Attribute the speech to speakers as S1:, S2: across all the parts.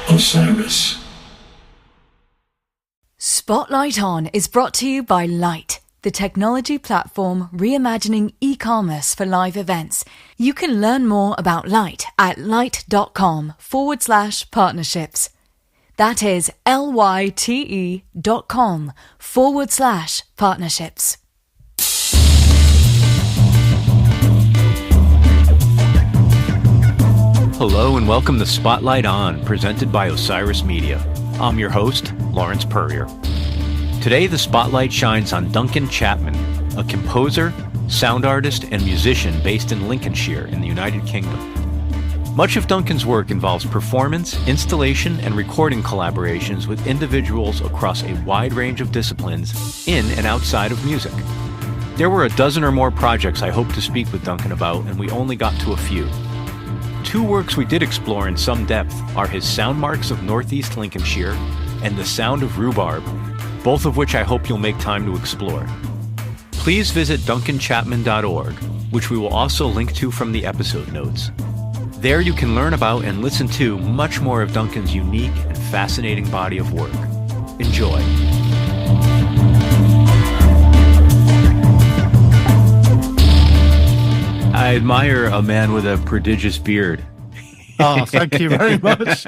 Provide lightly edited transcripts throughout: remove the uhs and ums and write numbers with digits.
S1: Osiris.
S2: Spotlight On is brought to you by Light, the technology platform reimagining e-commerce for live events. You can learn more about Light at light.com/partnerships. That is lyte.com/partnerships.
S3: Hello and welcome to Spotlight On, presented by Osiris Media. I'm your host, Lawrence Purrier. Today, the spotlight shines on Duncan Chapman, a composer, sound artist, and musician based in Lincolnshire in the United Kingdom. Much of Duncan's work involves performance, installation, and recording collaborations with individuals across a wide range of disciplines in and outside of music. There were a dozen or more projects I hoped to speak with Duncan about, and we only got to a few. Two works we did explore in some depth are his Sound Marks of Northeast Lincolnshire and The Sound of Rhubarb, both of which I hope you'll make time to explore. Please visit duncanchapman.org, which we will also link to from the episode notes. There you can learn about and listen to much more of Duncan's unique and fascinating body of work. Enjoy. I admire a man with a prodigious beard.
S4: Oh, thank you very much.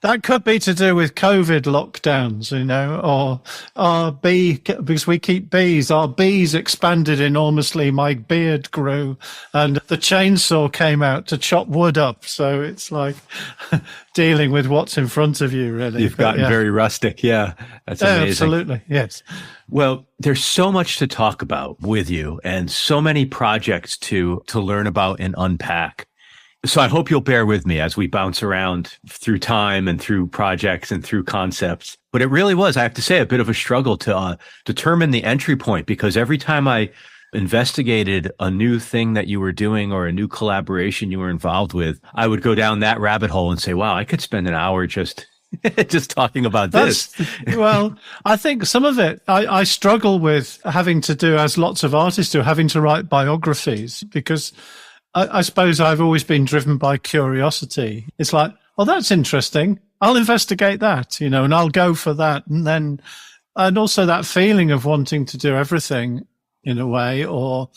S4: That could be to do with COVID lockdowns, or because we keep bees. Our bees expanded enormously. My beard grew, and the chainsaw came out to chop wood up. So it's like dealing with what's in front of you, really.
S3: You've gotten very rustic. Yeah, that's amazing.
S4: Absolutely, yes.
S3: Well, there's so much to talk about with you and so many projects to learn about and unpack. So I hope you'll bear with me as we bounce around through time and through projects and through concepts. But it really was, I have to say, a bit of a struggle to determine the entry point, because every time I investigated a new thing that you were doing or a new collaboration you were involved with, I would go down that rabbit hole and say, wow, I could spend an hour just talking about this.
S4: Well, I think some of it, I struggle with having to do, as lots of artists do, having to write biographies, because I suppose I've always been driven by curiosity. It's like, oh, that's interesting. I'll investigate that, and I'll go for that. And also that feeling of wanting to do everything in a way, or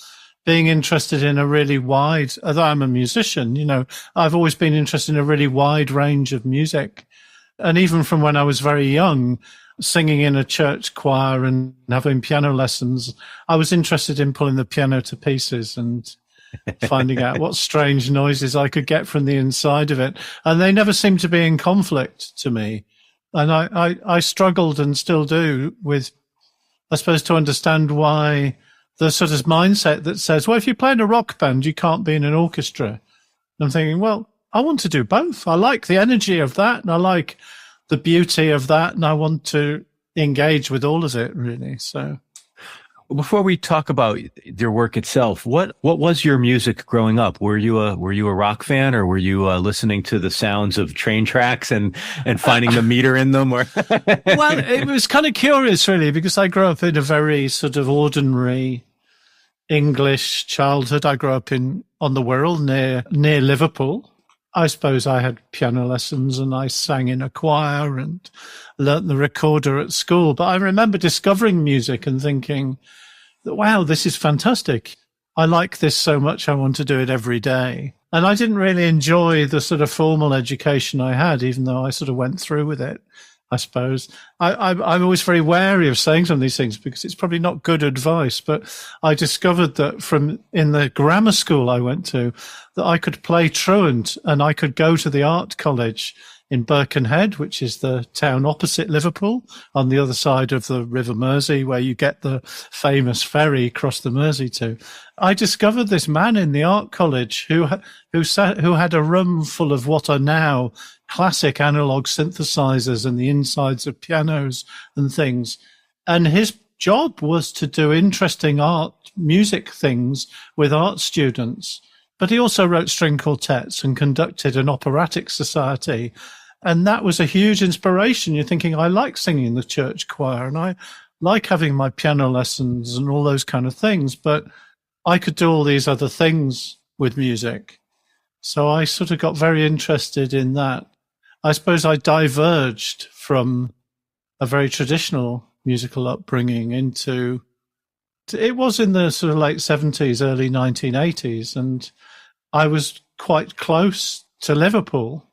S4: being interested in a really wide, although I'm a musician, I've always been interested in a really wide range of music. And even from when I was very young, singing in a church choir and having piano lessons, I was interested in pulling the piano to pieces and finding out what strange noises I could get from the inside of it. And they never seemed to be in conflict to me. And I struggled and still do with, I suppose, to understand why the sort of mindset that says, well, if you play in a rock band, you can't be in an orchestra. I'm thinking, well, I want to do both. I like the energy of that, and I like the beauty of that, and I want to engage with all of it, really. So,
S3: before we talk about your work itself, what was your music growing up? Were you a rock fan, or were you listening to the sounds of train tracks and finding the meter in them? Or
S4: well, it was kind of curious, really, because I grew up in a very sort of ordinary English childhood. I grew up on the Wirral near Liverpool. I suppose I had piano lessons and I sang in a choir and learnt the recorder at school. But I remember discovering music and thinking, wow, this is fantastic. I like this so much, I want to do it every day. And I didn't really enjoy the sort of formal education I had, even though I sort of went through with it, I suppose. I'm always very wary of saying some of these things because it's probably not good advice, but I discovered that in the grammar school I went to, that I could play truant and I could go to the art college in Birkenhead, which is the town opposite Liverpool, on the other side of the River Mersey, where you get the famous ferry across the Mersey to. I discovered this man in the art college who had a room full of what are now classic analog synthesizers and the insides of pianos and things. And his job was to do interesting music things with art students. But he also wrote string quartets and conducted an operatic society. And that was a huge inspiration. You're thinking, I like singing in the church choir and I like having my piano lessons and all those kind of things, but I could do all these other things with music. So I sort of got very interested in that. I suppose I diverged from a very traditional musical upbringing into, it was in the sort of late 70s, early 1980s, and I was quite close to Liverpool.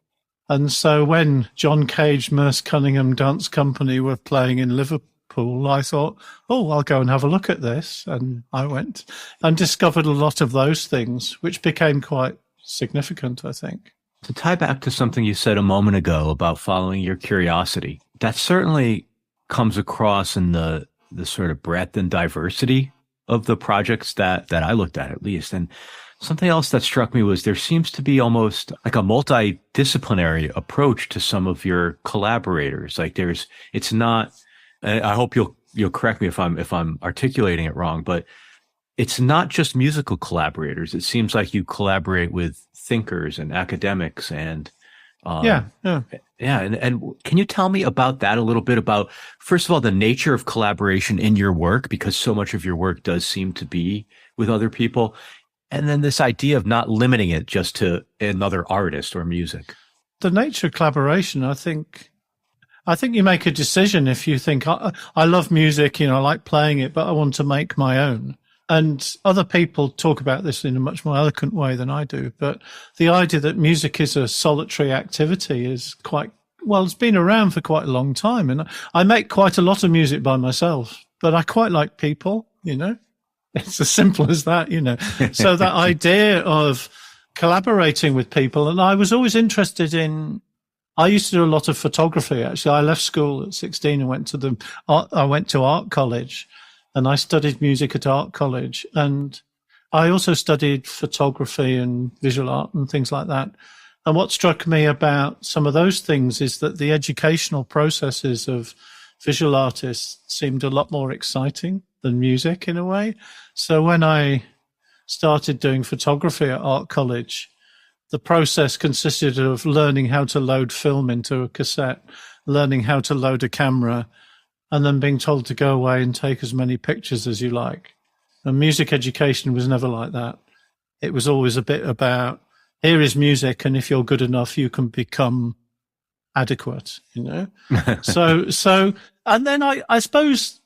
S4: And so when John Cage, Merce Cunningham Dance Company were playing in Liverpool, I thought, oh, I'll go and have a look at this. And I went and discovered a lot of those things, which became quite significant, I think.
S3: To tie back to something you said a moment ago about following your curiosity, that certainly comes across in the sort of breadth and diversity of the projects that I looked at least. And something else that struck me was there seems to be almost like a multidisciplinary approach to some of your collaborators. Like it's not, I hope you'll correct me if I'm articulating it wrong, but it's not just musical collaborators. It seems like you collaborate with thinkers and academics and
S4: yeah.
S3: And can you tell me about that a little bit, about, first of all, the nature of collaboration in your work, because so much of your work does seem to be with other people, and then this idea of not limiting it just to another artist or music?
S4: The nature of collaboration, I think you make a decision if you think, I love music, I like playing it, but I want to make my own. And other people talk about this in a much more eloquent way than I do. But the idea that music is a solitary activity is it's been around for quite a long time. And I make quite a lot of music by myself, but I quite like people, It's as simple as that, So that idea of collaborating with people, and I was always interested I used to do a lot of photography, actually. I left school at 16 and went to art college. And I studied music at art college, and I also studied photography and visual art and things like that. And what struck me about some of those things is that the educational processes of visual artists seemed a lot more exciting than music in a way. So when I started doing photography at art college, the process consisted of learning how to load film into a cassette, learning how to load a camera, and then being told to go away and take as many pictures as you like. And music education was never like that. It was always a bit about, here is music, and if you're good enough, you can become adequate, So, and then I suppose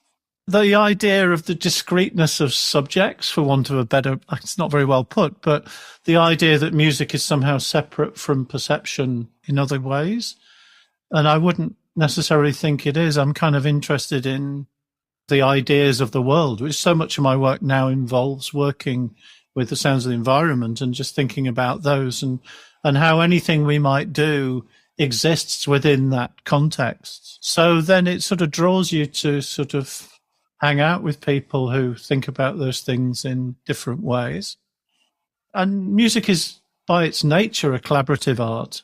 S4: the idea of the discreteness of subjects, for want of a better, it's not very well put, but the idea that music is somehow separate from perception in other ways. And I wouldn't necessarily think it is. I'm kind of interested in the ideas of the world, which so much of my work now involves working with the sounds of the environment and just thinking about those and how anything we might do exists within that context. So then it sort of draws you to sort of hang out with people who think about those things in different ways. And music is, by its nature, a collaborative art.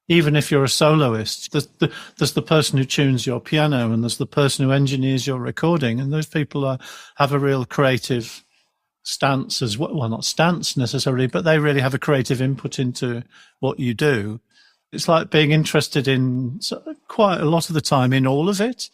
S4: Even if you're a soloist, there's the person who tunes your piano, and there's the person who engineers your recording, and those people have a real creative stance as well. Well, not stance necessarily, but they really have a creative input into what you do. It's like being interested in quite a lot of the time in all of it.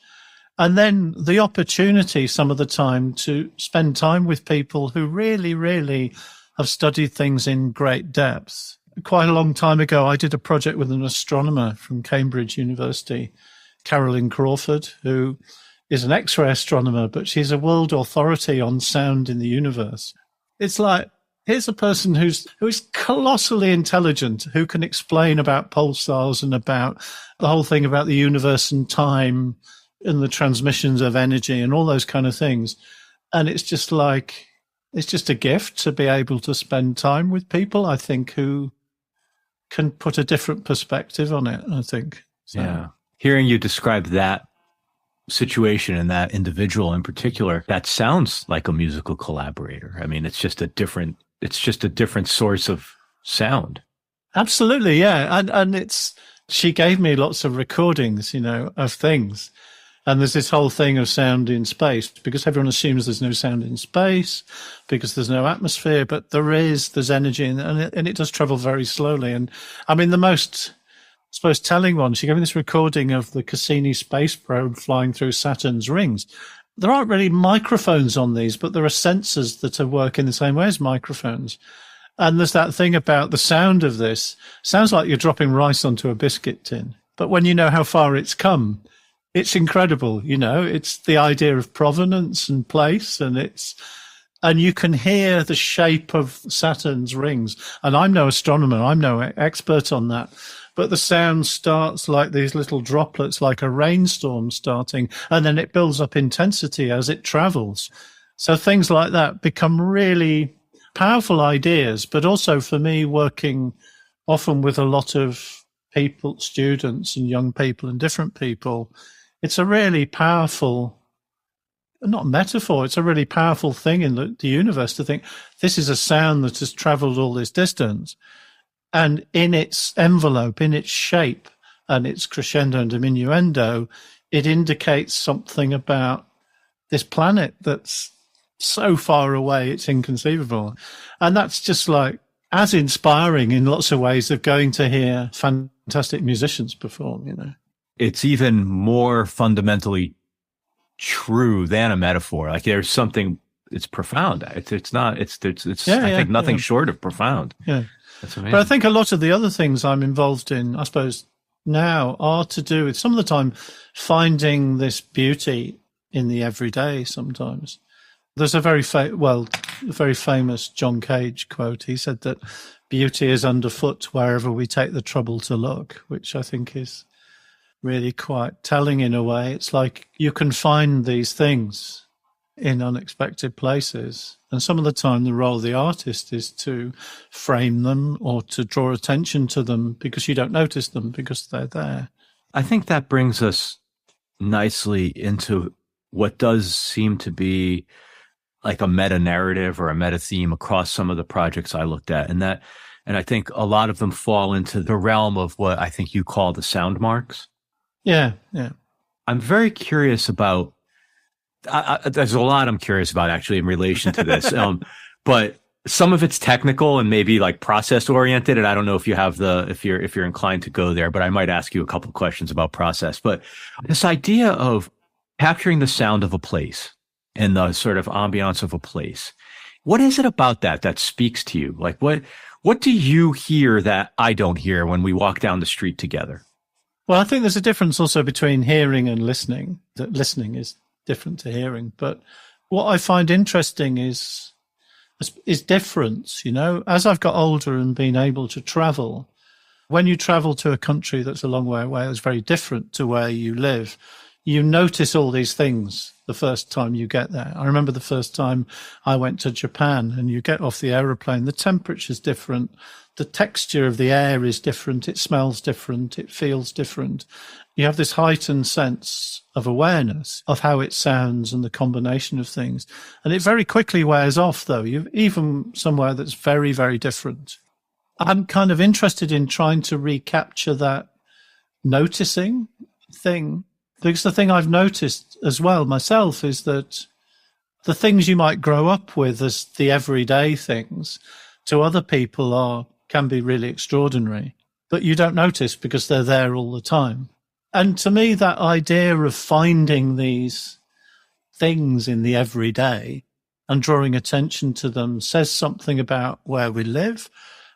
S4: And then the opportunity some of the time to spend time with people who really, really have studied things in great depth. Quite a long time ago, I did a project with an astronomer from Cambridge University, Carolyn Crawford, who is an X-ray astronomer, but she's a world authority on sound in the universe. It's like, here's a person who is colossally intelligent, who can explain about pulsars and about the whole thing about the universe and time and the transmissions of energy and all those kind of things. And it's just like, it's just a gift to be able to spend time with people, I think, who can put a different perspective on it, I think. So.
S3: Yeah. Hearing you describe that situation and that individual in particular, that sounds like a musical collaborator. I mean, it's just a different source of sound.
S4: Absolutely. Yeah. And she gave me lots of recordings, of things. And there's this whole thing of sound in space, because everyone assumes there's no sound in space because there's no atmosphere, but there's energy, and it does travel very slowly. And I mean, the most, I suppose, telling one, she gave me this recording of the Cassini space probe flying through Saturn's rings. There aren't really microphones on these, but there are sensors that work in the same way as microphones. And there's that thing about the sound of this. Sounds like you're dropping rice onto a biscuit tin. But when you know how far it's come, it's incredible. You know, it's the idea of provenance and place, and you can hear the shape of Saturn's rings. And I'm no astronomer. I'm no expert on that. But the sound starts like these little droplets, like a rainstorm starting, and then it builds up intensity as it travels. So things like that become really powerful ideas, but also for me, working often with a lot of people, students and young people and different people, it's a really powerful, not metaphor, it's a really powerful thing in the universe to think this is a sound that has traveled all this distance. And in its envelope, in its shape and its crescendo and diminuendo, it indicates something about this planet that's so far away, it's inconceivable. And that's just like as inspiring in lots of ways of going to hear fantastic musicians perform, you know.
S3: It's even more fundamentally true than a metaphor. Like there's something, it's profound. I think nothing short of profound.
S4: Yeah.
S3: That's amazing.
S4: But I think a lot of the other things I'm involved in, I suppose now, are to do with some of the time finding this beauty in the everyday sometimes. There's a very famous John Cage quote. He said that beauty is underfoot wherever we take the trouble to look, which I think is really quite telling in a way. It's like you can find these things in unexpected places. And some of the time the role of the artist is to frame them or to draw attention to them because you don't notice them because they're there.
S3: I think that brings us nicely into what does seem to be like a meta narrative or a meta theme across some of the projects I looked at. And I think a lot of them fall into the realm of what I think you call the sound marks.
S4: Yeah. Yeah.
S3: I'm very curious about, there's a lot I'm curious about actually in relation to this. But some of it's technical and maybe like process oriented. And I don't know if you have if you're inclined to go there, but I might ask you a couple of questions about process. But this idea of capturing the sound of a place and the sort of ambiance of a place. What is it about that speaks to you? Like what do you hear that I don't hear when we walk down the street together?
S4: Well, I think there's a difference also between hearing and listening, that listening is different to hearing. But what I find interesting is difference, you know. As I've got older and been able to travel, when you travel to a country that's a long way away, it's very different to where you live. You notice all these things the first time you get there. I remember the first time I went to Japan and you get off the aeroplane, the temperature's different, the texture of the air is different, it smells different, it feels different. You have this heightened sense of awareness of how it sounds and the combination of things. And it very quickly wears off, though, even somewhere that's very, very different. I'm kind of interested in trying to recapture that noticing thing. Because the thing I've noticed as well myself is that the things you might grow up with as the everyday things to other people can be really extraordinary, but you don't notice because they're there all the time. And to me, that idea of finding these things in the everyday and drawing attention to them says something about where we live,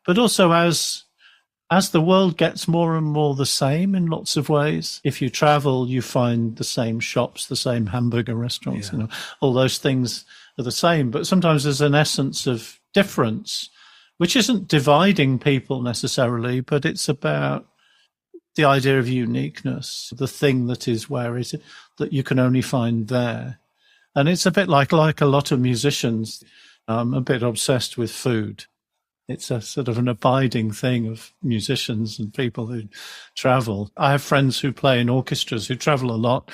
S4: but also as the world gets more and more the same in lots of ways. If you travel, you find the same shops, the same hamburger restaurants, you know, all those things are the same. But sometimes there's an essence of difference, which isn't dividing people necessarily, but it's about the idea of uniqueness, the thing that is where is it, that you can only find there. And it's a bit like a lot of musicians. I'm a bit obsessed with food. It's a sort of an abiding thing of musicians and people who travel. I have friends who play in orchestras who travel a lot.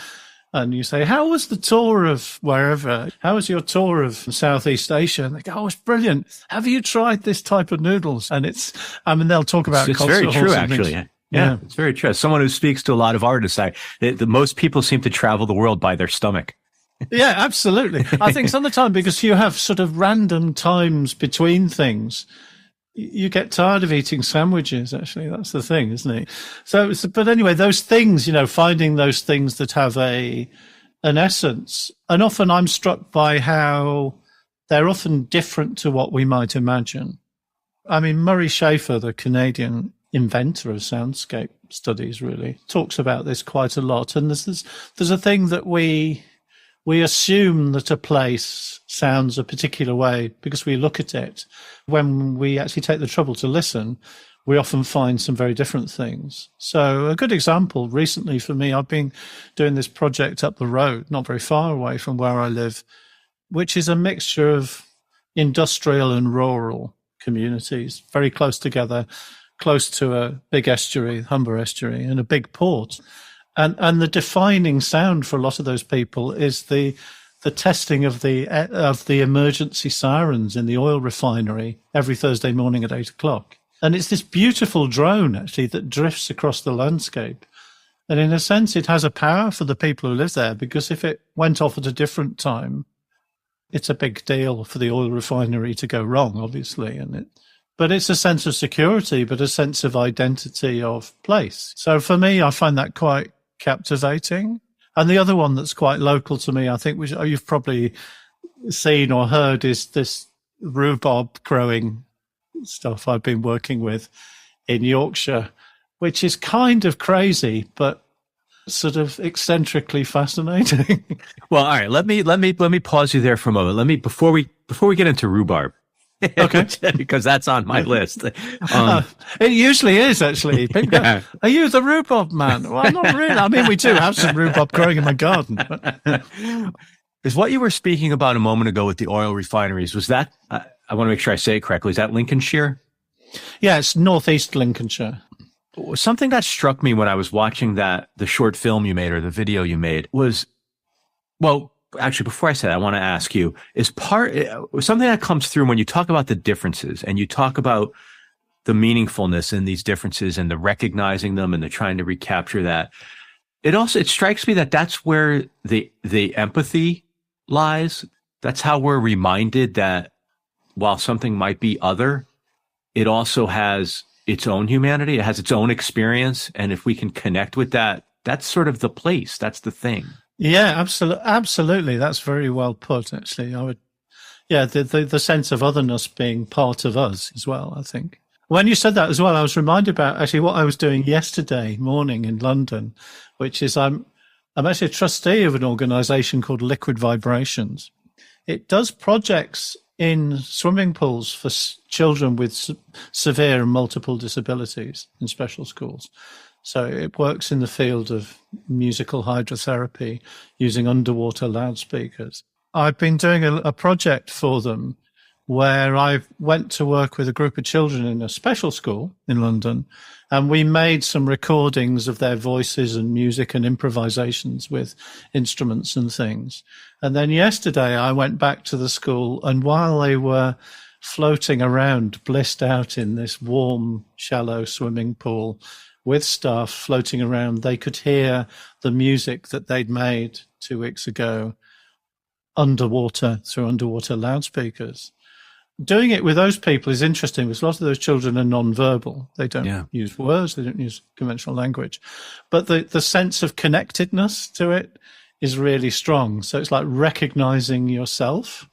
S4: And you say, how was the tour of wherever? How was your tour of Southeast Asia? And they go, oh, it's brilliant. Have you tried this type of noodles? And they'll talk about
S3: it's very true, actually. Yeah, it's very true. As someone who speaks to a lot of artists, the most people seem to travel the world by their stomach.
S4: Yeah, absolutely. I think some of the time, because you have sort of random times between things, you get tired of eating sandwiches, actually. That's the thing, isn't it? So, but anyway, those things, you know, finding those things that have an essence. And often I'm struck by how they're often different to what we might imagine. I mean, Murray Schafer, the Canadian inventor of soundscape studies, really talks about this quite a lot. And there's a thing that we assume that a place sounds a particular way because we look at it. When we actually take the trouble to listen, we often find some very different things. So a good example recently for me, I've been doing this project up the road, not very far away from where I live, which is a mixture of industrial and rural communities, very close together, close to a big estuary, Humber estuary, and a big port. And the defining sound for a lot of those people is the testing of the emergency sirens in the oil refinery every Thursday morning at 8:00. And it's this beautiful drone, actually, that drifts across the landscape. And in a sense, it has a power for the people who live there, because if it went off at a different time, it's a big deal for the oil refinery to go wrong, obviously. But it's a sense of security, but a sense of identity of place. So for me, I find that quite captivating. And the other one that's quite local to me, I think, which you've probably seen or heard, is this rhubarb growing stuff I've been working with in Yorkshire, which is kind of crazy, but sort of eccentrically fascinating.
S3: Well, all right, let me pause you there for a moment. Before we get into rhubarb.
S4: Okay.
S3: Because that's on my list.
S4: It usually is, actually. People go, are you the rhubarb man? Well, not really. I mean, we do have some rhubarb growing in my garden.
S3: Is what you were speaking about a moment ago with the oil refineries, was that, I want to make sure I say it correctly, is that Lincolnshire?
S4: Yeah, it's northeast Lincolnshire.
S3: Something that struck me when I was watching the short film you made, or the video you made, was, well, actually, before I say that, I want to ask you, is something that comes through when you talk about the differences and you talk about the meaningfulness in these differences and the recognizing them and the trying to recapture that. It strikes me that that's where the empathy lies. That's how we're reminded that while something might be other, it also has its own humanity. It has its own experience. And if we can connect with that, that's sort of the place. That's the thing.
S4: Yeah, absolutely. That's very well put, actually. The sense of otherness being part of us as well, I think. When you said that as well, I was reminded about actually what I was doing yesterday morning in London, which is I'm actually a trustee of an organisation called Liquid Vibrations. It does projects in swimming pools for children with severe and multiple disabilities in special schools. So it works in the field of musical hydrotherapy using underwater loudspeakers. I've been doing a project for them where I went to work with a group of children in a special school in London, and we made some recordings of their voices and music and improvisations with instruments and things. And then yesterday I went back to the school, and while they were floating around, blissed out in this warm, shallow swimming pool with staff floating around, they could hear the music that they'd made 2 weeks ago underwater, through underwater loudspeakers. Doing it with those people is interesting because a lot of those children are non-verbal. They don't use words, they don't use conventional language. But the sense of connectedness to it is really strong. So it's like recognizing yourself.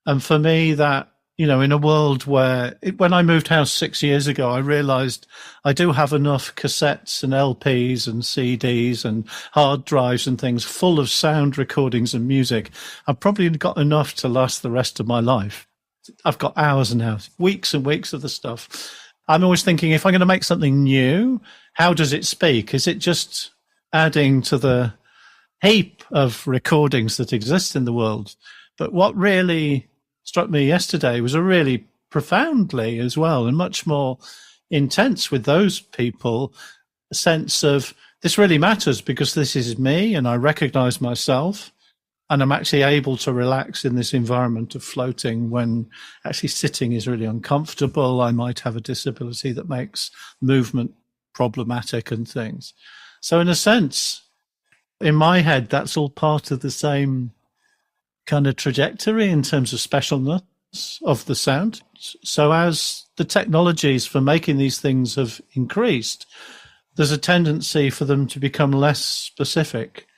S4: And for me, that, you know, in a world where, when I moved house 6 years ago, I realized I do have enough cassettes and LPs and CDs and hard drives and things full of sound recordings and music. I've probably got enough to last the rest of my life. I've got hours and hours, weeks and weeks of the stuff. I'm always thinking, if I'm going to make something new, how does it speak? Is it just adding to the heap of recordings that exist in the world? But what really struck me yesterday was a really profoundly as well, and much more intense with those people, a sense of this really matters because this is me and I recognize myself. And I'm actually able to relax in this environment of floating when actually sitting is really uncomfortable. I might have a disability that makes movement problematic and things. So in a sense, in my head, that's all part of the same kind of trajectory in terms of specialness of the sound. So as the technologies for making these things have increased, there's a tendency for them to become less specific.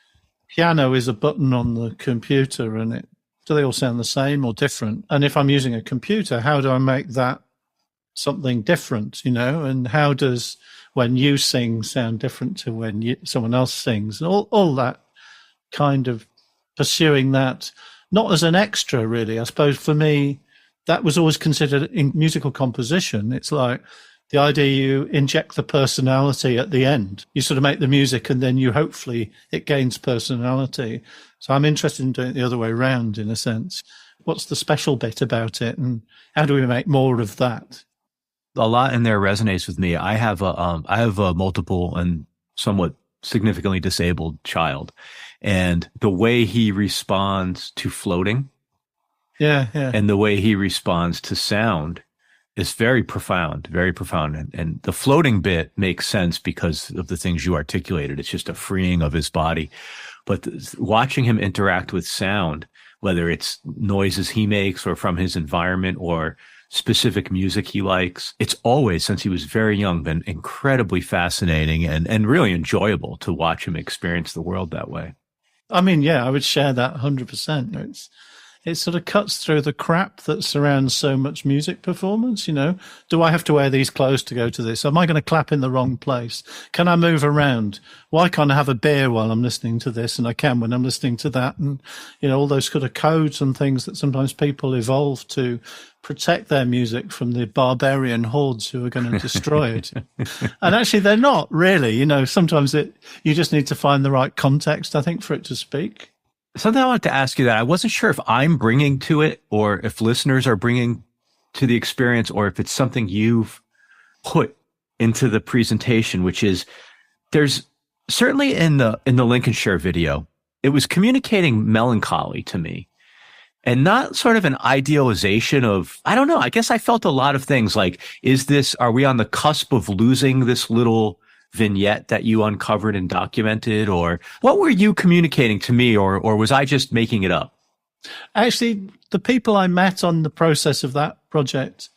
S4: Piano is a button on the computer, and do they all sound the same or different? And if I'm using a computer, how do I make that something different, and how does when you sing sound different to when someone else sings, and all that kind of pursuing that, not as an extra, really. I suppose for me, that was always considered in musical composition. It's like the idea you inject the personality at the end. You sort of make the music and then hopefully it gains personality. So I'm interested in doing it the other way around, in a sense. What's the special bit about it, and how do we make more of that?
S3: A lot in there resonates with me. I have a multiple and somewhat significantly disabled child, and the way he responds to floating, and the way he responds to sound is very profound, very profound. And the floating bit makes sense because of the things you articulated. It's just a freeing of his body. But watching him interact with sound, whether it's noises he makes or from his environment or specific music he likes, it's always, since he was very young, been incredibly fascinating and really enjoyable to watch him experience the world that way.
S4: I mean, yeah, I would share that 100%. It sort of cuts through the crap that surrounds so much music performance. Do I have to wear these clothes to go to this? Am I going to clap in the wrong place? Can I move around? Why can't I have a beer while I'm listening to this? And I can when I'm listening to that. And, all those kind of codes and things that sometimes people evolve to protect their music from the barbarian hordes who are going to destroy it. And actually, they're not really. Sometimes you just need to find the right context, I think, for it to speak.
S3: Something I wanted to ask you that I wasn't sure if I'm bringing to it or if listeners are bringing to the experience, or if it's something you've put into the presentation, which is there's certainly in the Lincolnshire video, it was communicating melancholy to me, and not sort of an idealization of, I don't know, I guess I felt a lot of things like, are we on the cusp of losing this little vignette that you uncovered and documented, or what were you communicating to me, or was I just making it up?
S4: Actually, the people I met on the process of that project,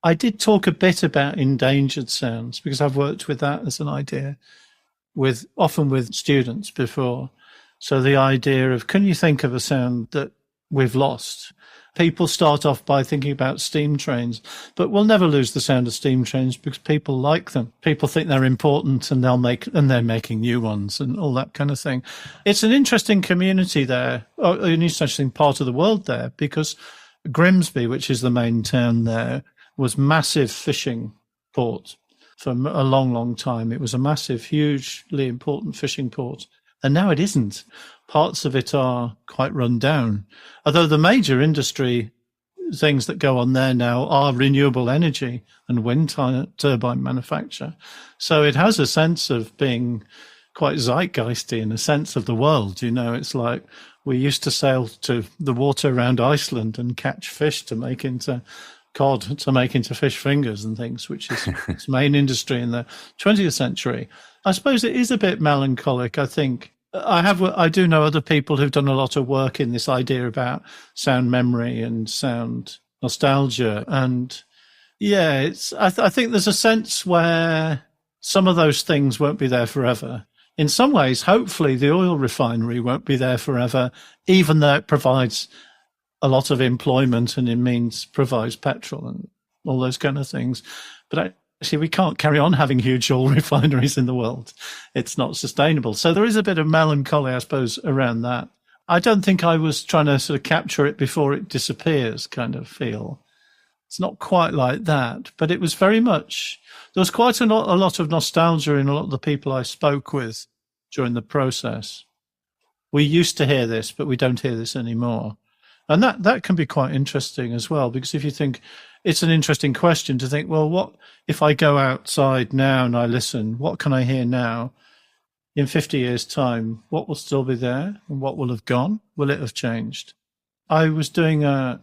S4: I did talk a bit about endangered sounds, because I've worked with that as an idea often with students before. So the idea of, can you think of a sound that we've lost? People start off by thinking about steam trains, but we'll never lose the sound of steam trains because people like them. People think they're important, and they're making new ones and all that kind of thing. It's an interesting community there, or an interesting part of the world there, because Grimsby, which is the main town there, was massive fishing port for a long, long time. It was a massive, hugely important fishing port. And now it isn't. Parts of it are quite run down. Although the major industry things that go on there now are renewable energy and wind turbine manufacture. So it has a sense of being quite zeitgeisty in a sense of the world. It's like we used to sail to the water around Iceland and catch fish to make into cod, to make into fish fingers and things, which is its main industry in the 20th century. I suppose it is a bit melancholic, I think. I do know other people who've done a lot of work in this idea about sound memory and sound nostalgia. And yeah, I think there's a sense where some of those things won't be there forever. In some ways, hopefully the oil refinery won't be there forever, even though it provides a lot of employment and it provides petrol and all those kind of things. But actually, we can't carry on having huge oil refineries in the world. It's not sustainable. So there is a bit of melancholy, I suppose, around that. I don't think I was trying to sort of capture it before it disappears kind of feel. It's not quite like that, but it was very much, there was quite a lot of nostalgia in a lot of the people I spoke with during the process. We used to hear this, but we don't hear this anymore. And that can be quite interesting as well, because if you think, it's an interesting question to think, well, what if I go outside now and I listen, what can I hear now? In 50 years' time, what will still be there and what will have gone? Will it have changed? I was doing a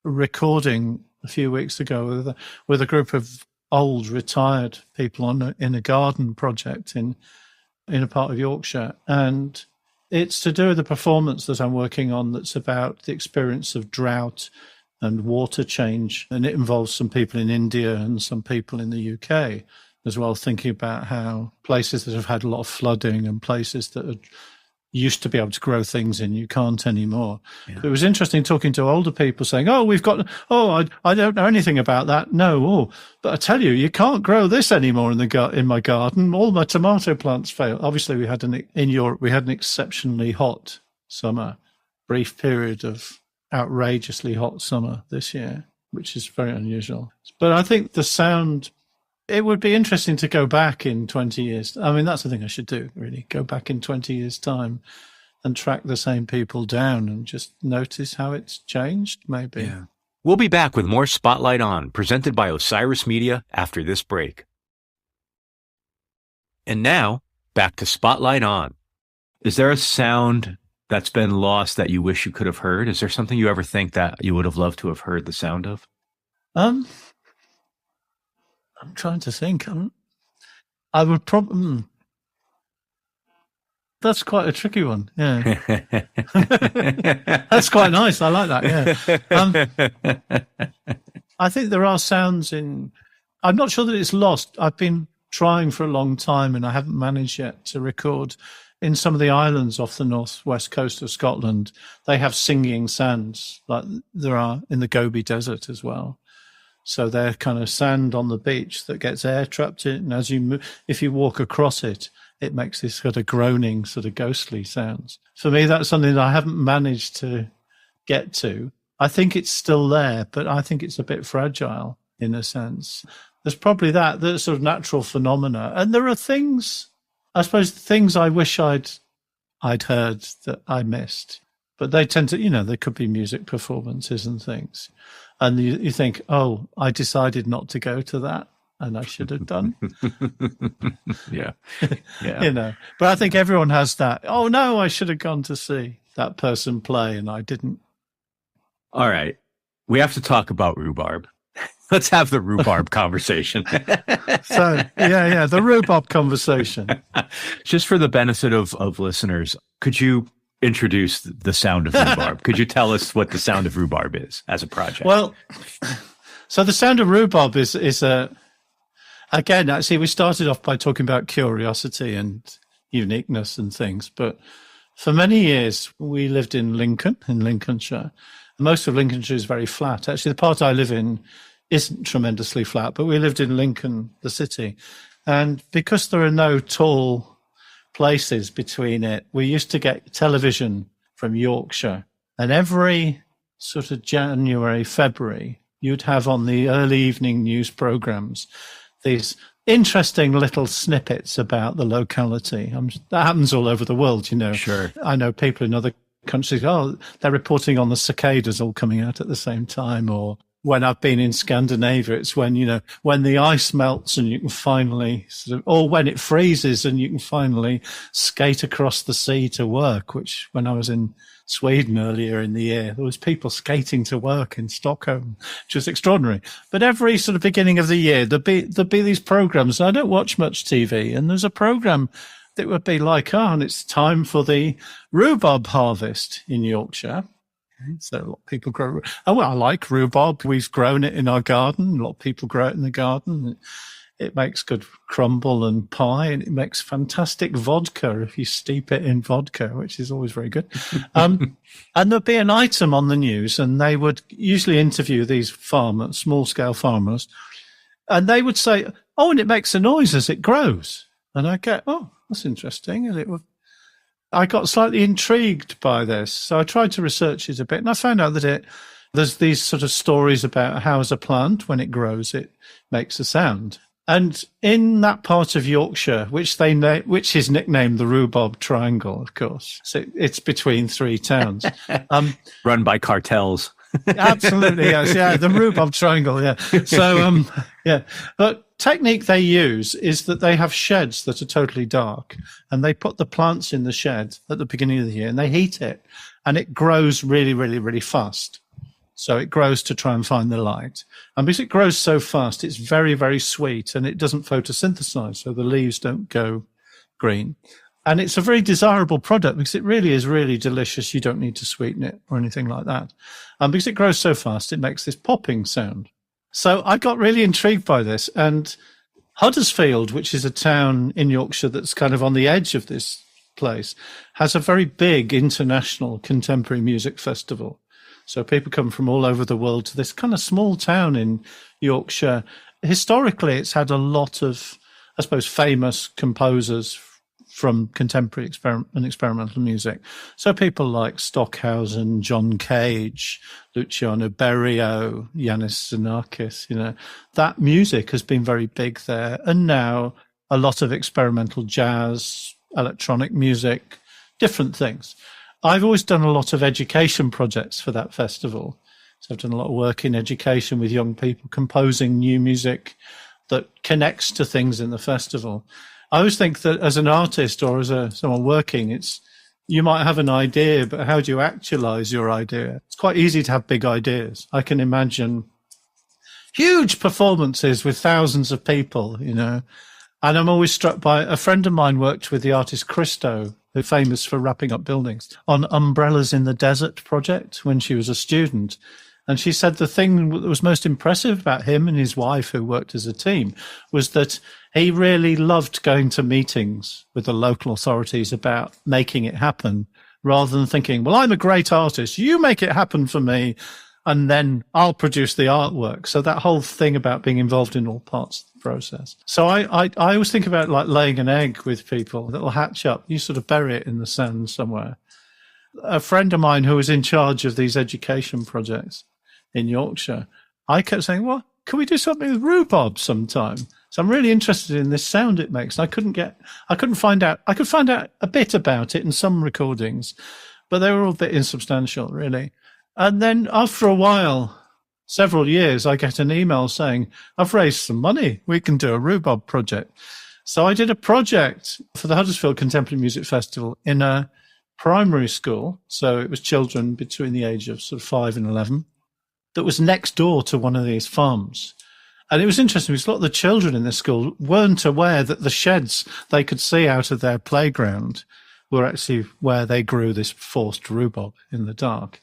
S4: recording a few weeks ago with a group of old retired people in a garden project in a part of Yorkshire. And it's to do with the performance that I'm working on that's about the experience of drought and water change. And it involves some people in India and some people in the UK as well, thinking about how places that have had a lot of flooding and places that are used to be able to grow things in. You can't anymore. Yeah. It was interesting talking to older people saying, I don't know anything about that. No, but I tell you, you can't grow this anymore in my garden. All my tomato plants fail. Obviously, in Europe, we had an exceptionally hot summer, brief period of outrageously hot summer this year, which is very unusual. But I think the sound, it would be interesting to go back in 20 years. I mean, that's the thing I should do, really. Go back in 20 years' time and track the same people down and just notice how it's changed, maybe.
S3: Yeah. We'll be back with more Spotlight On, presented by Osiris Media after this break. And now, back to Spotlight On. Is there a sound that's been lost that you wish you could have heard? Is there something you ever think that you would have loved to have heard the sound of?
S4: I'm trying to think. I would probably... That's quite a tricky one. Yeah. That's quite nice. I like that. Yeah. I think there are sounds in... I'm not sure that it's lost. I've been trying for a long time and I haven't managed yet to record in some of the islands off the northwest coast of Scotland. They have singing sands like there are in the Gobi Desert as well. So they're kind of sand on the beach that gets air trapped in. And as you move, if you walk across it, it makes this sort of groaning, sort of ghostly sounds. For me, that's something that I haven't managed to get to. I think it's still there, but I think it's a bit fragile in a sense. There's probably that sort of natural phenomena. And there are things, I suppose, things I wish I'd heard that I missed. But they tend to, there could be music performances and things. And you think, oh, I decided not to go to that, and I should have done.
S3: Yeah.
S4: But I think everyone has that. Oh, no, I should have gone to see that person play, and I didn't.
S3: All right. We have to talk about rhubarb. Let's have the rhubarb conversation.
S4: The rhubarb conversation.
S3: Just for the benefit of listeners, could you introduce the sound of rhubarb? Could you tell us what the sound of rhubarb is as a project?
S4: Well, so the sound of rhubarb is again, actually, we started off by talking about curiosity and uniqueness and things. But for many years, we lived in Lincolnshire. Most of Lincolnshire is very flat. Actually, the part I live in isn't tremendously flat, but we lived in Lincoln, the city. And because there are no tall places between it, we used to get television from Yorkshire. And every sort of January, February, you'd have on the early evening news programs these interesting little snippets about the locality. That happens all over the world,
S3: Sure.
S4: I know people in other countries, they're reporting on the cicadas all coming out at the same time. Or when I've been in Scandinavia, it's when, when the ice melts and you can finally or when it freezes and you can finally skate across the sea to work, which when I was in Sweden earlier in the year, there was people skating to work in Stockholm, which was extraordinary. But every sort of beginning of the year, there'd be these programs. I don't watch much TV, and there's a program that would be like, and it's time for the rhubarb harvest in Yorkshire. So a lot of people grow. Oh, well, I like rhubarb. We've grown it in our garden. A lot of people grow it in the garden. It makes good crumble and pie, and it makes fantastic vodka if you steep it in vodka, which is always very good. And there'd be an item on the news, and they would usually interview these farmers, small-scale farmers, and they would say, oh, and it makes a noise as it grows. And I go, oh, that's interesting. And I got slightly intrigued by this, so I tried to research it a bit, and I found out that there's these sort of stories about how as a plant, when it grows, it makes a sound. And in that part of Yorkshire, which is nicknamed the Rhubarb Triangle, of course, so it's between three towns,
S3: run by cartels.
S4: Absolutely, yes, yeah, the Rhubarb Triangle, yeah. So, but technique they use is that they have sheds that are totally dark, and they put the plants in the shed at the beginning of the year, and they heat it, and it grows really, really, really fast. So it grows to try and find the light. And because it grows so fast, it's very, very sweet, and it doesn't photosynthesize, so the leaves don't go green. And it's a very desirable product because it really is really delicious. You don't need to sweeten it or anything like that. And because it grows so fast, it makes this popping sound. So I got really intrigued by this. And Huddersfield, which is a town in Yorkshire that's kind of on the edge of this place, has a very big international contemporary music festival. So people come from all over the world to this kind of small town in Yorkshire. Historically, it's had a lot of, I suppose, famous composers from contemporary and experimental music. So people like Stockhausen, John Cage, Luciano Berio, Yanis Xenakis, that music has been very big there. And now a lot of experimental jazz, electronic music, different things. I've always done a lot of education projects for that festival. So I've done a lot of work in education with young people, composing new music that connects to things in the festival. I always think that as an artist or as someone working, you might have an idea, but how do you actualize your idea? It's quite easy to have big ideas. I can imagine huge performances with thousands of people, and I'm always struck by a friend of mine worked with the artist Christo, who's famous for wrapping up buildings, on Umbrellas in the Desert project when she was a student. And she said the thing that was most impressive about him and his wife, who worked as a team, was that he really loved going to meetings with the local authorities about making it happen, rather than thinking, well, I'm a great artist, you make it happen for me, and then I'll produce the artwork. So that whole thing about being involved in all parts of the process. So I always think about like laying an egg with people that will hatch up. You sort of bury it in the sand somewhere. A friend of mine who was in charge of these education projects in Yorkshire, I kept saying, well, can we do something with rhubarb sometime? So I'm really interested in this sound it makes. I could find out a bit about it in some recordings, but they were all a bit insubstantial, really. And then after a while, several years, I get an email saying, I've raised some money. We can do a rhubarb project. So I did a project for the Huddersfield Contemporary Music Festival in a primary school. So it was children between the age of sort of 5 and 11. That was next door to one of these farms. And it was interesting because a lot of the children in this school weren't aware that the sheds they could see out of their playground were actually where they grew this forced rhubarb in the dark.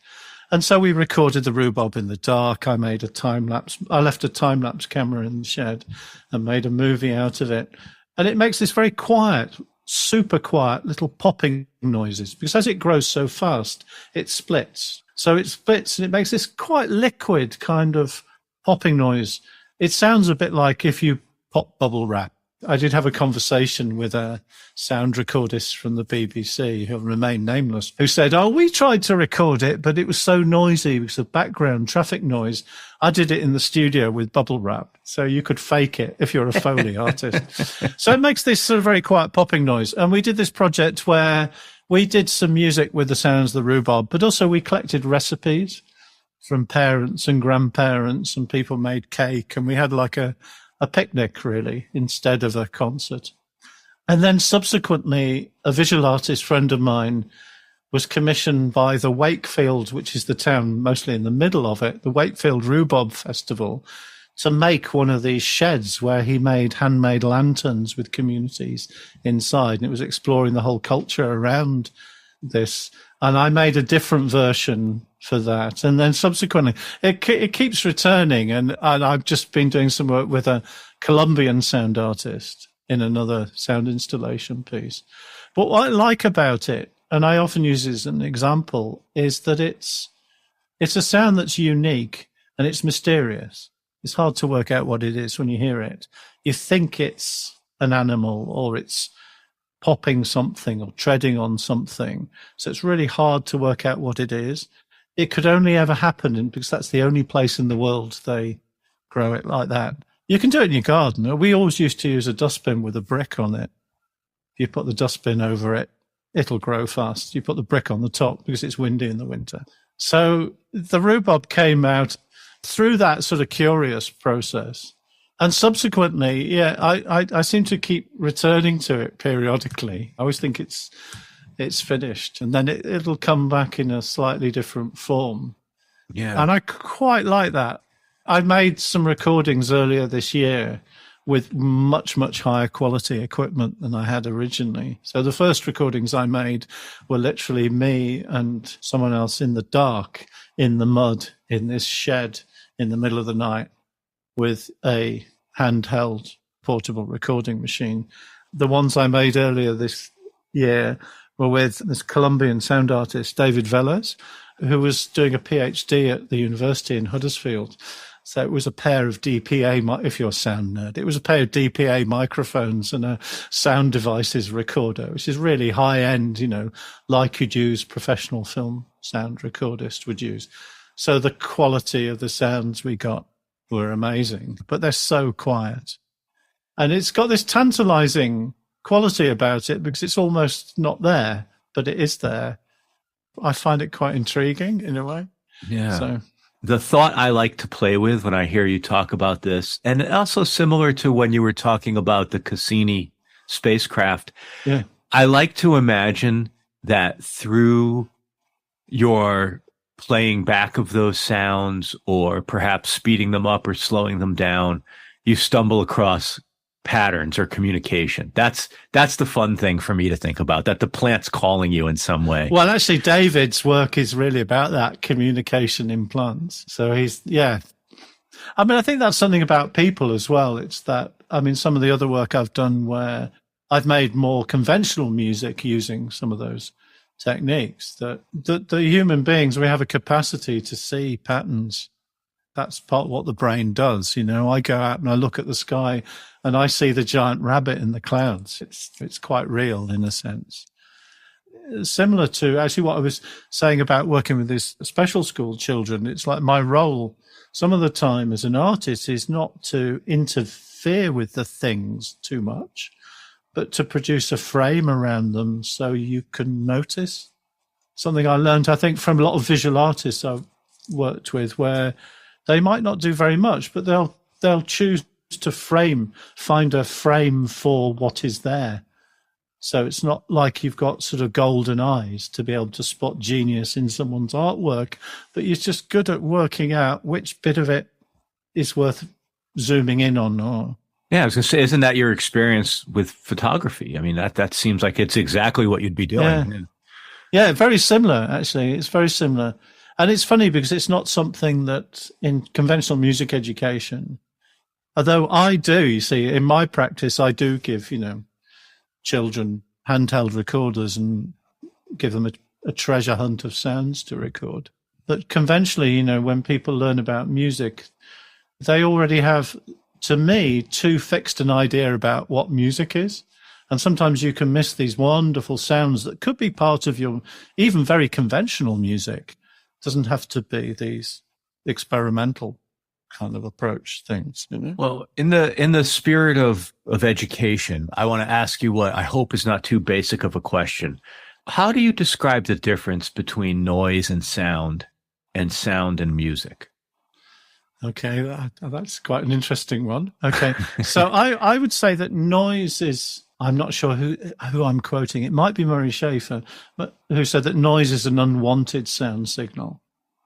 S4: And so we recorded the rhubarb in the dark. I made a time-lapse. I left a time-lapse camera in the shed and made a movie out of it. And it makes this very quiet, super quiet little popping noises because as it grows so fast, it splits. So it splits and it makes this quite liquid kind of popping noise. It sounds a bit like if you pop bubble wrap. I did have a conversation with a sound recordist from the BBC who remained nameless, who said, we tried to record it, but it was so noisy because of background traffic noise. I did it in the studio with bubble wrap. So you could fake it if you're a Foley artist. So it makes this sort of very quiet popping noise. And we did this project where we did some music with the sounds of the rhubarb, but also we collected recipes from parents and grandparents, and people made cake, and we had like a picnic, really, instead of a concert. And then subsequently, a visual artist friend of mine was commissioned by the Wakefield, which is the town mostly in the middle of it, the Wakefield Rhubarb Festival, to make one of these sheds where he made handmade lanterns with communities inside. And it was exploring the whole culture around this. And I made a different version for that. And then subsequently, it keeps returning. And I've just been doing some work with a Colombian sound artist in another sound installation piece. But what I like about it, and I often use it as an example, is that it's a sound that's unique and it's mysterious. It's hard to work out what it is when you hear it. You think it's an animal or it's popping something or treading on something. So it's really hard to work out what it is. It could only ever happen because that's the only place in the world they grow it like that. You can do it in your garden. We always used to use a dustbin with a brick on it. If you put the dustbin over it, it'll grow fast. You put the brick on the top because it's windy in the winter. So the rhubarb came out through that sort of curious process. And subsequently, I seem to keep returning to it periodically. I always think it's finished, and then it'll come back in a slightly different form. Yeah. And I quite like that. I made some recordings earlier this year with much, much higher quality equipment than I had originally. So the first recordings I made were literally me and someone else in the dark, in the mud, in this shed in the middle of the night with a handheld portable recording machine. The ones I made earlier this year were with this Colombian sound artist, David Velez, who was doing a PhD at the university in Huddersfield. So it was a pair of DPA, if you're a sound nerd, it was a pair of DPA microphones and a sound devices recorder, which is really high end, like you'd use professional film sound recordist would use. So the quality of the sounds we got were amazing, but they're so quiet. And it's got this tantalizing quality about it because it's almost not there, but it is there. I find it quite intriguing in a way.
S3: Yeah.
S4: So
S3: the thought I like to play with when I hear you talk about this, and also similar to when you were talking about the Cassini spacecraft,
S4: yeah,
S3: I like to imagine that through your playing back of those sounds, or perhaps speeding them up or slowing them down, you stumble across patterns or communication. That's the fun thing for me to think about, that the plant's calling you in some way.
S4: Well, actually, David's work is really about that, communication in plants. So I think that's something about people as well. It's that, some of the other work I've done where I've made more conventional music using some of those techniques, that the human beings, we have a capacity to see patterns. That's part of what the brain does. I go out and I look at the sky and I see the giant rabbit in the clouds. It's quite real in a sense. Similar to actually what I was saying about working with these special school children. It's like my role some of the time as an artist is not to interfere with the things too much, but to produce a frame around them so you can notice. Something I learned, I think, from a lot of visual artists I've worked with, where they might not do very much, but they'll choose to find a frame for what is there. So it's not like you've got sort of golden eyes to be able to spot genius in someone's artwork, but you're just good at working out which bit of it is worth zooming in on. Or
S3: yeah, I was going to say, isn't that your experience with photography? That seems like it's exactly what you'd be doing.
S4: Yeah, very similar, actually. It's very similar. And it's funny because it's not something that in conventional music education, although I do, you see, in my practice, I do give, children handheld recorders and give them a treasure hunt of sounds to record. But conventionally, when people learn about music, they already have, to me, too fixed an idea about what music is. And sometimes you can miss these wonderful sounds that could be part of your even very conventional music. It doesn't have to be these experimental kind of approach things.
S3: Well, in the spirit of education, I want to ask you what I hope is not too basic of a question. How do you describe the difference between noise and sound and music?
S4: Okay, that's quite an interesting one. Okay, so I would say that noise is, I'm not sure who I'm quoting. It might be Murray Schafer, but who said that noise is an unwanted sound signal.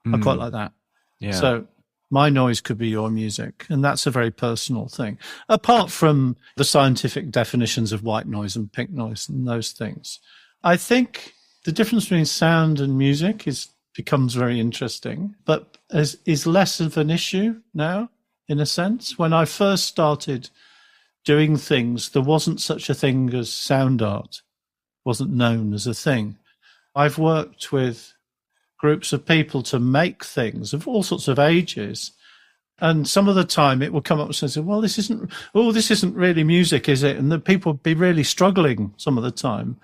S4: I quite like that.
S3: Yeah.
S4: So my noise could be your music, and that's a very personal thing. Apart from the scientific definitions of white noise and pink noise and those things, I think the difference between sound and music becomes very interesting, but is less of an issue now, in a sense. When I first started doing things, there wasn't such a thing as sound art, wasn't known as a thing. I've worked with groups of people to make things of all sorts of ages, and some of the time it will come up and say, well, this isn't really music, is it? And the people would be really struggling some of the time.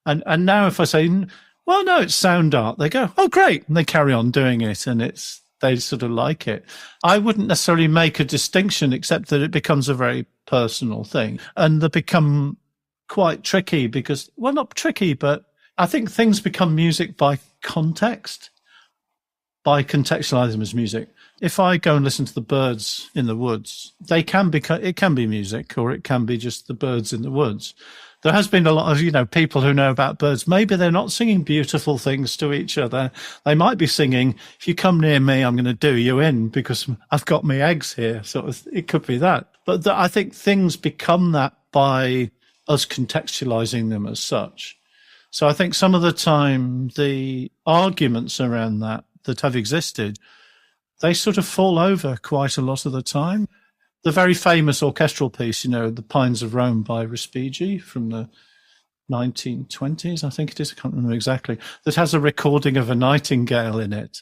S4: And now if I say, well, no, it's sound art, they go, oh, great. And they carry on doing it, and they sort of like it. I wouldn't necessarily make a distinction, except that it becomes a very personal thing. And they become quite tricky because, well, not tricky, but I think things become music by context, by contextualizing them as music. If I go and listen to the birds in the woods, it can be music, or it can be just the birds in the woods. There has been a lot of, people who know about birds. Maybe they're not singing beautiful things to each other. They might be singing, if you come near me, I'm going to do you in because I've got my eggs here. Sort of, it could be that. But I think things become that by us contextualizing them as such. So I think some of the time, the arguments around that have existed, they sort of fall over quite a lot of the time. The very famous orchestral piece, The Pines of Rome by Respighi from the 1920s, I think it is, I can't remember exactly, that has a recording of a nightingale in it.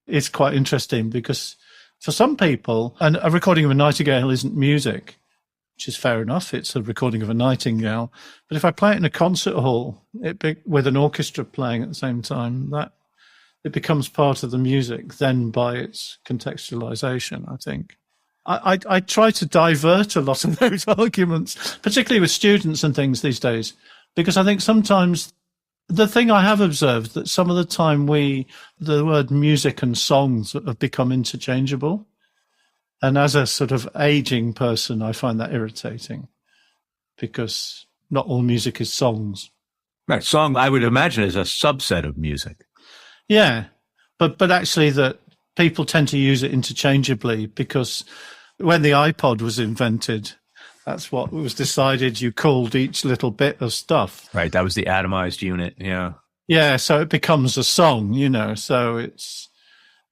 S4: It's quite interesting because for some people, and a recording of a nightingale isn't music, which is fair enough. It's a recording of a nightingale. But if I play it in a concert hall with an orchestra playing at the same time, that it becomes part of the music then by its contextualization, I think. I try to divert a lot of those arguments, particularly with students and things these days, because I think sometimes the thing I have observed that some of the time the word music and songs have become interchangeable. And as a sort of aging person, I find that irritating because not all music is songs.
S3: Right. Song, I would imagine, is a subset of music.
S4: Yeah. But actually that people tend to use it interchangeably because when the iPod was invented, that's what was decided. You called each little bit of stuff.
S3: Right. That was the atomized unit. Yeah.
S4: Yeah. So it becomes a song, so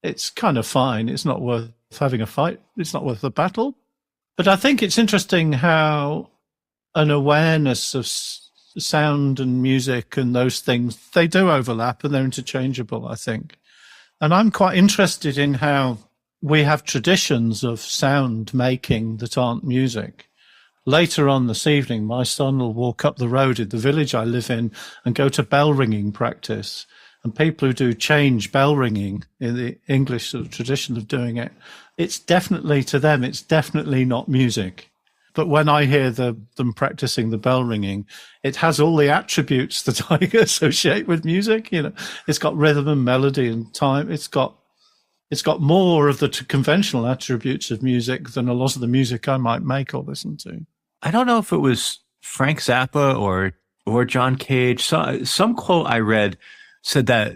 S4: it's kind of fine. It's not worth having a fight. It's not worth a battle. But I think it's interesting how an awareness of sound and music and those things, they do overlap and they're interchangeable, I think. And I'm quite interested in how we have traditions of sound making that aren't music. Later on this evening, my son will walk up the road in the village I live in and go to bell ringing practice. And people who do change bell ringing in the English sort of tradition of doing it, it's definitely, to them, it's definitely not music. But when I hear them practicing the bell ringing, it has all the attributes that I associate with music. It's got rhythm and melody and time. It's got more of the conventional attributes of music than a lot of the music I might make or listen to.
S3: I don't know if it was Frank Zappa or John Cage. Some quote I read said that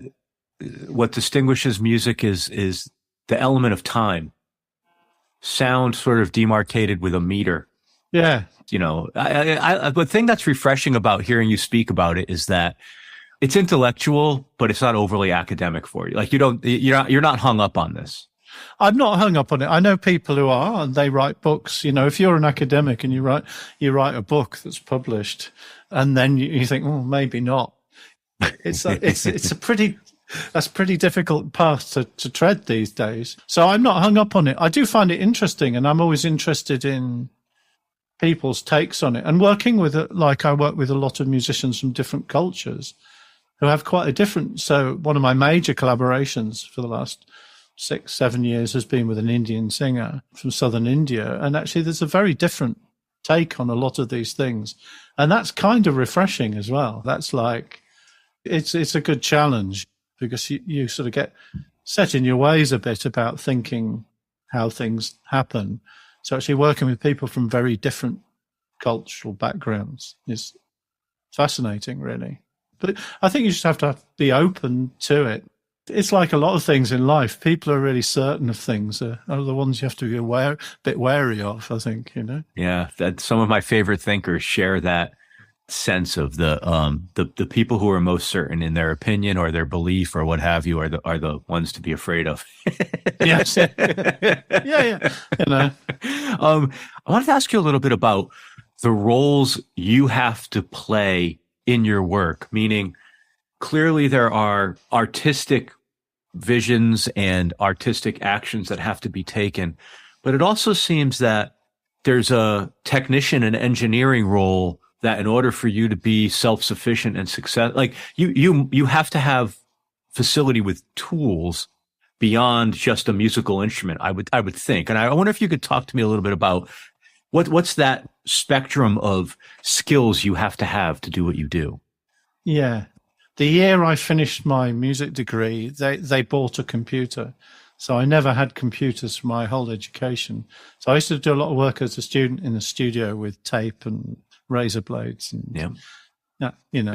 S3: what distinguishes music is the element of time. Sound sort of demarcated with a meter.
S4: Yeah.
S3: The thing that's refreshing about hearing you speak about it is that it's intellectual, but it's not overly academic for you. Like you're not hung up on this.
S4: I'm not hung up on it. I know people who are, and they write books. If you're an academic and you write a book that's published, and then you think, well, maybe not. It's a pretty difficult path to tread these days. So I'm not hung up on it. I do find it interesting, and I'm always interested in people's takes on it. And working with it, like I work with a lot of musicians from different cultures who have quite a different. So one of my major collaborations for the last 6-7 years has been with an Indian singer from southern India. And actually there's a very different take on a lot of these things. And that's kind of refreshing as well. That's like, it's a good challenge because you sort of get set in your ways a bit about thinking how things happen. So actually working with people from very different cultural backgrounds is fascinating, really. But I think you just have to be open to it. It's like a lot of things in life. People are really certain of things are the ones you have to be a bit wary of, I think,
S3: Yeah, that some of my favorite thinkers share that sense of the people who are most certain in their opinion or their belief or what have you are the ones to be afraid of.
S4: Yes. Yeah.
S3: I wanted to ask you a little bit about the roles you have to play in your work, meaning clearly there are artistic visions and artistic actions that have to be taken, but it also seems that there's a technician and engineering role that in order for you to be self-sufficient and success, like you have to have facility with tools beyond just a musical instrument, I would think. And I wonder if you could talk to me a little bit about what's that spectrum of skills you have to do what you do.
S4: Yeah. The year I finished my music degree, they bought a computer. So I never had computers for my whole education. So I used to do a lot of work as a student in the studio with tape and razor blades and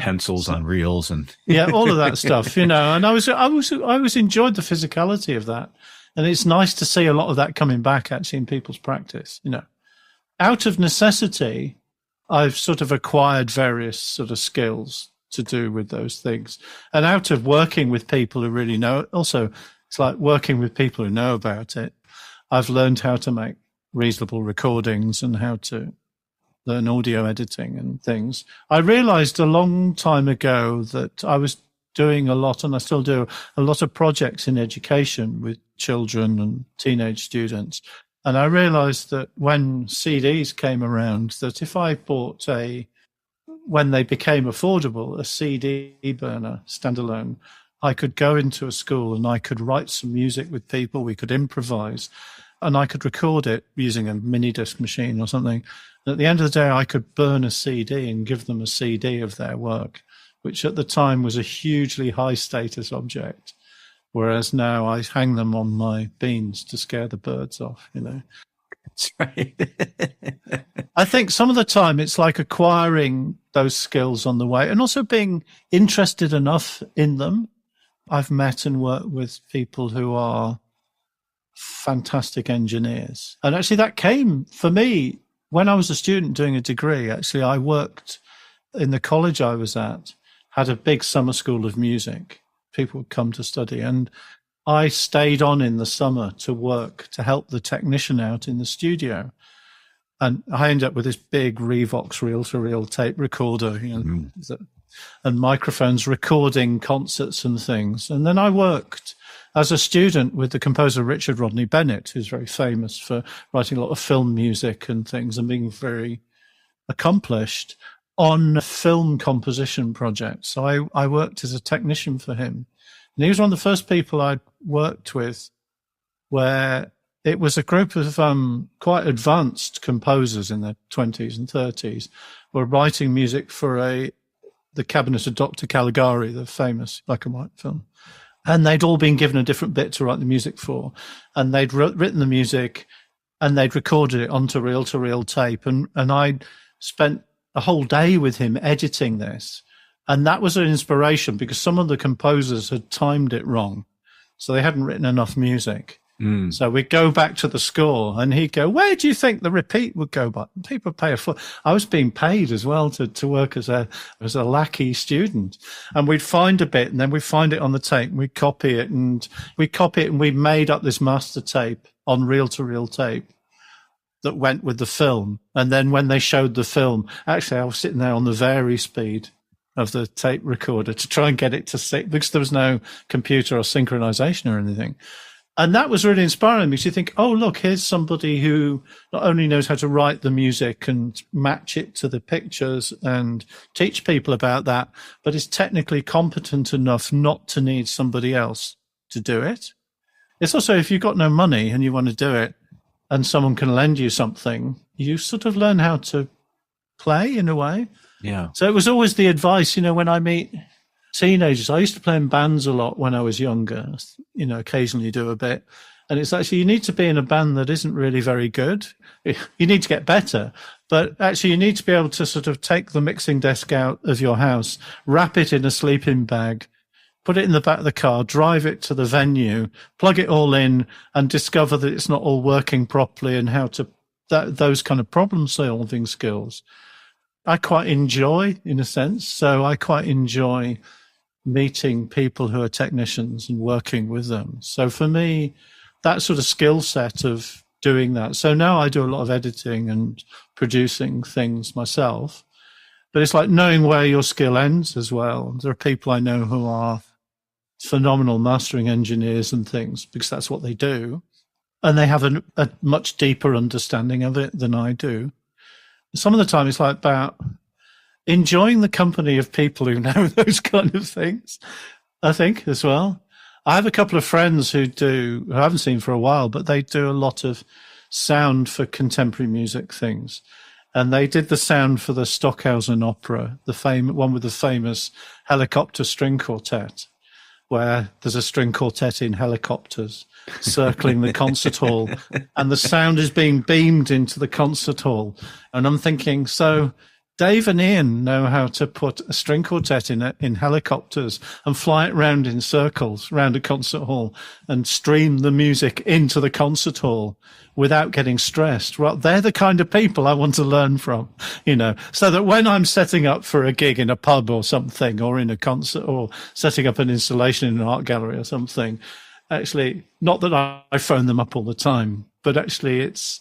S3: pencils on reels and
S4: all of that stuff, and I always enjoyed the physicality of that. And it's nice to see a lot of that coming back actually in people's practice. Out of necessity, I've sort of acquired various sort of skills to do with those things. And out of working with people who really know, also it's like working with people who know about it. I've learned how to make reasonable recordings and how to learn audio editing and things. I realized a long time ago that I was doing a lot, and I still do a lot of projects in education with children and teenage students. And I realized that when CDs came around, that if I bought when they became affordable, a CD burner standalone, I could go into a school and I could write some music with people, we could improvise, and I could record it using a mini disc machine or something. And at the end of the day, I could burn a CD and give them a CD of their work, which at the time was a hugely high status object. Whereas now I hang them on my beans to scare the birds off,
S3: That's right.
S4: I think some of the time it's like acquiring those skills on the way and also being interested enough in them. I've met and worked with people who are fantastic engineers. And actually that came for me when I was a student doing a degree. Actually, I worked in the college I was at, had a big summer school of music. People would come to study, and I stayed on in the summer to work to help the technician out in the studio. And I ended up with this big Revox reel-to-reel tape recorder, and microphones recording concerts and things. And then I worked as a student with the composer Richard Rodney Bennett, who's very famous for writing a lot of film music and things and being very accomplished on film composition projects. So I worked as a technician for him. And he was one of the first people I'd worked with where it was a group of quite advanced composers in their 20s and 30s were writing music for the Cabinet of Dr. Caligari, the famous black and white film. And they'd all been given a different bit to write the music for. And they'd written the music and they'd recorded it onto reel-to-reel tape. And I'd spent a whole day with him editing this. And that was an inspiration because some of the composers had timed it wrong. So they hadn't written enough music. So we'd go back to the score and he'd go, where do you think the repeat would go by? People pay a foot. I was being paid as well to work as a lackey student. And we'd find a bit and then we'd find it on the tape. We'd copy it and we made up this master tape on reel-to-reel tape that went with the film. And then when they showed the film, actually I was sitting there on the vary speed of the tape recorder to try and get it to sync because there was no computer or synchronization or anything. And that was really inspiring because you think, oh, look, here's somebody who not only knows how to write the music and match it to the pictures and teach people about that, but is technically competent enough not to need somebody else to do it. It's also, if you've got no money and you want to do it and someone can lend you something, you sort of learn how to play in a way.
S3: Yeah.
S4: So it was always the advice, when I meet teenagers, I used to play in bands a lot when I was younger, occasionally do a bit. And it's actually, you need to be in a band that isn't really very good. You need to get better, but actually you need to be able to sort of take the mixing desk out of your house, wrap it in a sleeping bag, put it in the back of the car, drive it to the venue, plug it all in and discover that it's not all working properly and how to, those kind of problem solving skills. I quite enjoy, in a sense. So I quite enjoy meeting people who are technicians and working with them. So for me, that sort of skill set of doing that. So now I do a lot of editing and producing things myself, but it's like knowing where your skill ends as well. There are people I know who are phenomenal mastering engineers and things because that's what they do. And they have a much deeper understanding of it than I do. Some of the time it's like about enjoying the company of people who know those kind of things, I think, as well. I have a couple of friends who I haven't seen for a while, but they do a lot of sound for contemporary music things. And they did the sound for the Stockhausen opera, the one with the famous helicopter string quartet, where there's a string quartet in helicopters circling the concert hall and the sound is being beamed into the concert hall. And I'm thinking, so Dave and Ian know how to put a string quartet in helicopters and fly it round in circles around a concert hall and stream the music into the concert hall without getting stressed. Well, they're the kind of people I want to learn from, so that when I'm setting up for a gig in a pub or something, or in a concert, or setting up an installation in an art gallery or something, actually, not that I phone them up all the time, but actually it's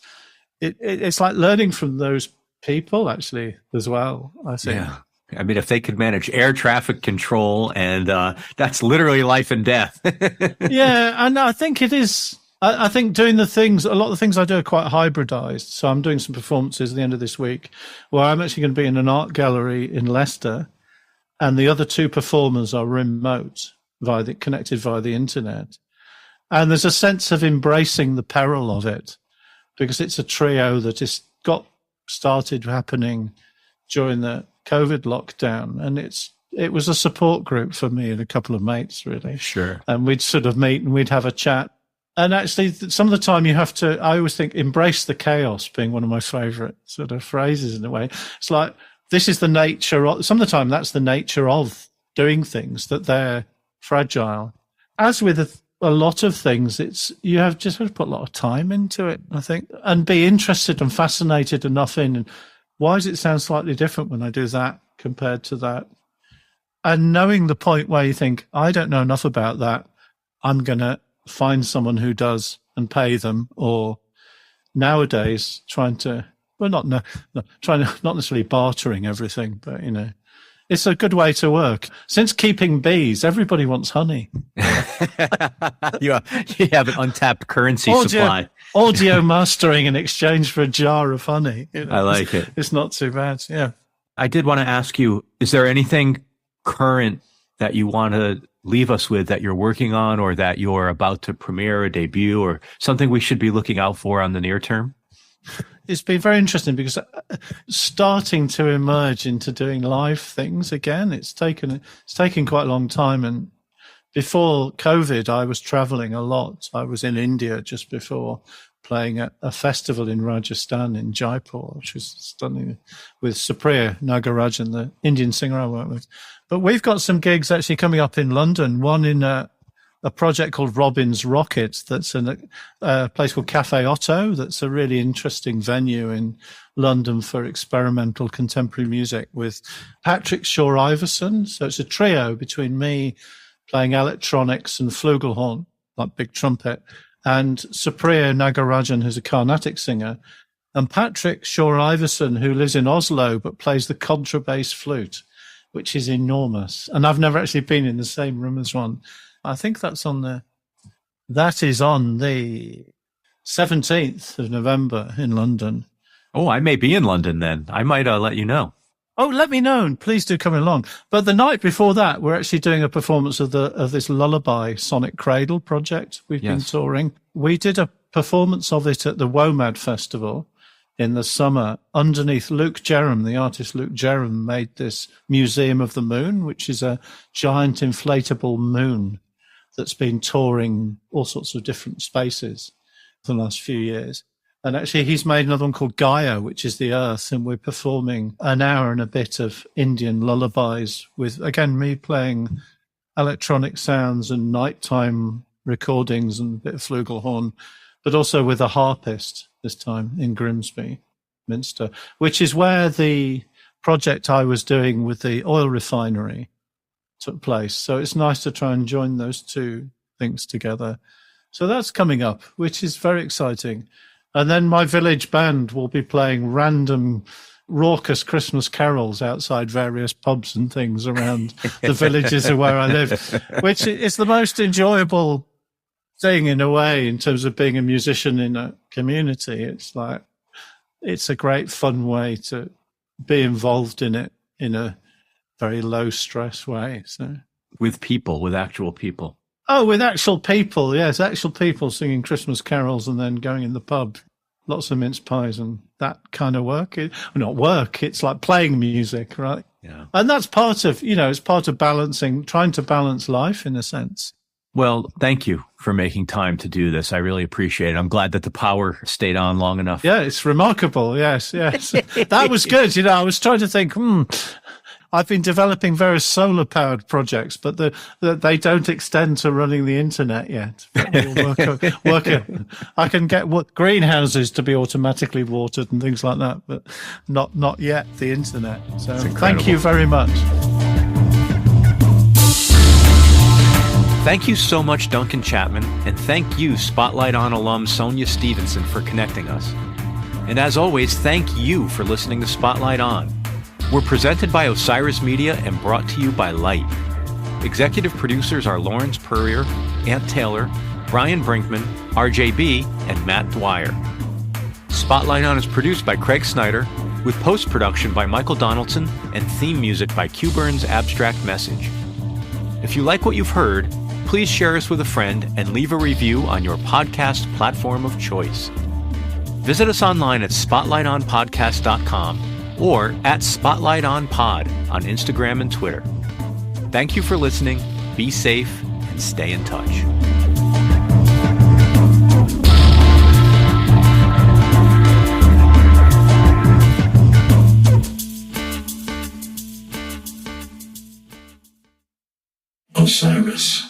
S4: like learning from those people actually as well, I think.
S3: Yeah. I mean, if they could manage air traffic control, and that's literally life and death.
S4: Yeah, and I think it is. I think doing a lot of the things I do are quite hybridized. So I'm doing some performances at the end of this week where I'm actually going to be in an art gallery in Leicester, and the other two performers are remote, connected via the internet. And there's a sense of embracing the peril of it, because it's a trio that got started happening during the COVID lockdown, and it was a support group for me and a couple of mates, really.
S3: Sure.
S4: And we'd sort of meet and we'd have a chat. And actually, some of the time I always think, embrace the chaos being one of my favorite sort of phrases in a way. It's like, this is the nature of, some of the time that's the nature of doing things, that they're fragile. As with a lot of things, you have just to put a lot of time into it, I think, and be interested and fascinated enough in, why does it sound slightly different when I do that compared to that? And knowing the point where you think, I don't know enough about that, I'm going to find someone who does and pay them, or nowadays not necessarily bartering everything, but, it's a good way to work. Since keeping bees, everybody wants honey.
S3: You have an untapped currency supply.
S4: Audio mastering in exchange for a jar of honey.
S3: I like it.
S4: It's not too bad. Yeah.
S3: I did want to ask you, is there anything current that you want to leave us with that you're working on, or that you're about to premiere a debut, or something we should be looking out for on the near term?
S4: It's been very interesting because starting to emerge into doing live things again, it's taken quite a long time. And before COVID, I was traveling a lot. I was in India just before, playing at a festival in Rajasthan, in Jaipur, which was stunning, with Supriya Nagarajan, the Indian singer I work with. But we've got some gigs actually coming up in London, one in a project called Robin's Rocket, that's in a place called Cafe Otto. That's a really interesting venue in London for experimental contemporary music, with Patrick Shaw-Iverson. So it's a trio between me playing electronics and flugelhorn, like big trumpet, and Supriya Nagarajan, who's a Carnatic singer, and Patrick Shaw-Iverson, who lives in Oslo but plays the contrabass flute, which is enormous. And I've never actually been in the same room as one. I think that is on the 17th of November in London.
S3: Oh, I may be in London then. I might let you know.
S4: Oh, let me know, and please do come along. But the night before that, we're actually doing a performance of this Lullaby Sonic Cradle project we've been touring. We did a performance of it at the WOMAD Festival in the summer, underneath Luke Jerram. The artist Luke Jerram made this Museum of the Moon, which is a giant inflatable moon that's been touring all sorts of different spaces for the last few years. And actually, he's made another one called Gaia, which is the Earth, and we're performing an hour and a bit of Indian lullabies with, again, me playing electronic sounds and nighttime recordings and a bit of flugelhorn, but also with a harpist this time in Grimsby, Minster, which is where the project I was doing with the oil refinery took place. So it's nice to try and join those two things together. So that's coming up, which is very exciting. And then my village band will be playing random raucous Christmas carols outside various pubs and things around the villages of where I live, which is the most enjoyable thing in a way in terms of being a musician in a community. It's like, it's a great fun way to be involved in it in a very low stress way. So
S3: with actual people.
S4: Oh, with actual people, yes, actual people singing Christmas carols and then going in the pub, lots of mince pies and that kind of work. Not work, it's like playing music, right?
S3: Yeah.
S4: And that's part of, it's part of trying to balance life in a sense.
S3: Well, thank you for making time to do this. I really appreciate it. I'm glad that the power stayed on long enough.
S4: Yeah, it's remarkable. Yes. That was good. I was trying to think, I've been developing various solar-powered projects, but they don't extend to running the internet yet. I can get greenhouses to be automatically watered and things like that, but not yet the internet. So thank you very much.
S3: Thank you so much, Duncan Chapman, and thank you, Spotlight On alum Sonia Stevenson, for connecting us. And as always, thank you for listening to Spotlight On. We're presented by Osiris Media and brought to you by Light. Executive producers are Lawrence Purrier, Ant Taylor, Brian Brinkman, RJB, and Matt Dwyer. Spotlight On is produced by Craig Snyder, with post-production by Michael Donaldson and theme music by Q-Burn's Abstract Message. If you like what you've heard, please share us with a friend and leave a review on your podcast platform of choice. Visit us online at spotlightonpodcast.com or at SpotlightOnPod on Instagram and Twitter. Thank you for listening, be safe, and stay in touch.
S1: Osiris.